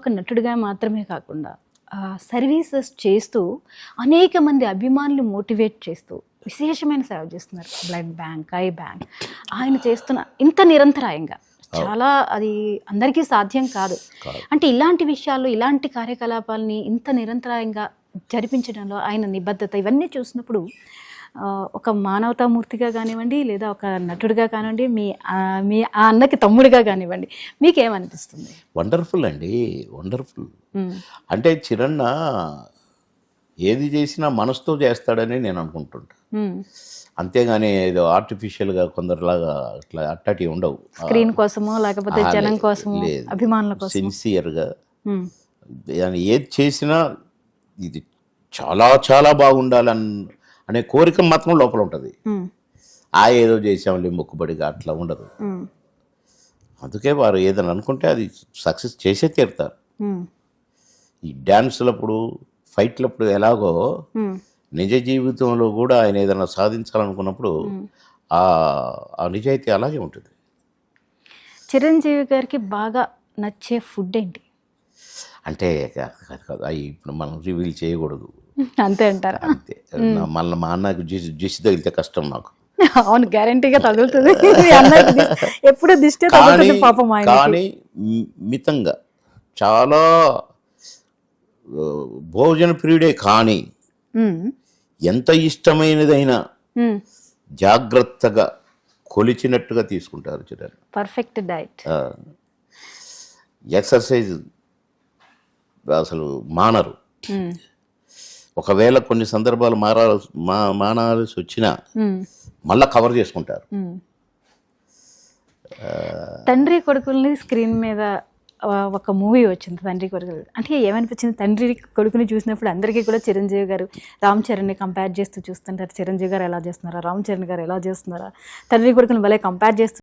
ఒక నటుడిగా మాత్రమే కాకుండా సర్వీసెస్ చేస్తూ అనేక మంది అభిమానులు మోటివేట్ చేస్తూ విశేషమైన సేవ చేస్తున్నారు. బ్లడ్ బ్యాంక్, ఐ బ్యాంక్ ఆయన చేస్తున్న ఇంత నిరంతరాయంగా చాలా అది అందరికీ సాధ్యం కాదు. అంటే ఇలాంటి విషయాల్లో ఇలాంటి కార్యకలాపాలని ఇంత నిరంతరాయంగా జరిపించడంలో ఆయన నిబద్ధత ఇవన్నీ చూసినప్పుడు ఒక మానవతామూర్తిగా కానివ్వండి, లేదా ఒక నటుడిగా కానివ్వండి, మీ ఆ అన్నకి తమ్ముడిగా కానివ్వండి, మీకేమనిపిస్తుంది? వండర్ఫుల్ అండి, వండర్ఫుల్. అంటే చిరన్న ఏది చేసినా మనసుతో చేస్తాడని నేను అనుకుంటుంటా. అంతేగాని ఏదో ఆర్టిఫిషియల్గా కొందరులాగా అట్లా అట్టటి ఉండవు. స్క్రీన్ కోసమో లేకపోతే జనం కోసమో అభిమానుల కోసం సిన్సియర్గా ఏది చేసినా ఇది చాలా చాలా బాగుండాలని అనే కోరిక మాత్రం లోపల ఉంటుంది. ఏదో చేసాంలే మొక్కుబడిగా అట్లా ఉండదు. అందుకే వారు ఏదైనా అనుకుంటే అది సక్సెస్ చేసే తీరుతారు. ఈ డ్యాన్సులప్పుడు, ఫైట్లప్పుడు ఎలాగో నిజ జీవితంలో కూడా ఆయన ఏదైనా సాధించాలనుకున్నప్పుడు ఆ నిజాయితీ అలాగే ఉంటుంది. చిరంజీవి గారికి బాగా నచ్చే ఫుడ్ ఏంటి? అంటే అవి ఇప్పుడు మనం రివీల్ చేయకూడదు. అంతే అంటారా? అంతే. మళ్ళీ మా అన్నకు దిష్టి తగిలితే కష్టం నాకు. అవును, గ్యారంటీగా తగులుతుంది. ఎప్పుడు దిష్టి తగులుతుంది పాపం ఆయన. కానీ మితంగా చాలా భోజన ప్రియుడే, కానీ ఎంత ఇష్టమైనదైనా జాగ్రత్తగా కొలిచినట్టుగా తీసుకుంటారు చిరారు. Perfect diet. ఎక్సర్సైజ్ అసలు మానరు. ఒకవేళ కొన్ని సందర్భాలు మానాల్సి వచ్చినా మళ్ళా కవర్ చేసుకుంటారు. తండ్రి కొడుకుల్ని స్క్రీన్ మీద ఒక మూవీ వచ్చింది, తండ్రి కొడుకులు. అంటే ఏమనిపించింది? తండ్రి కొడుకుని చూసినప్పుడు అందరికీ కూడా చిరంజీవి గారు రామ్ చరణ్ని కంపేర్ చేస్తూ చూస్తుంటారు. చిరంజీవి గారు ఎలా చేస్తున్నారా, రామ్ చరణ్ గారు ఎలా చేస్తున్నారా, తండ్రి కొడుకుని భలే కంపేర్ చేస్తూ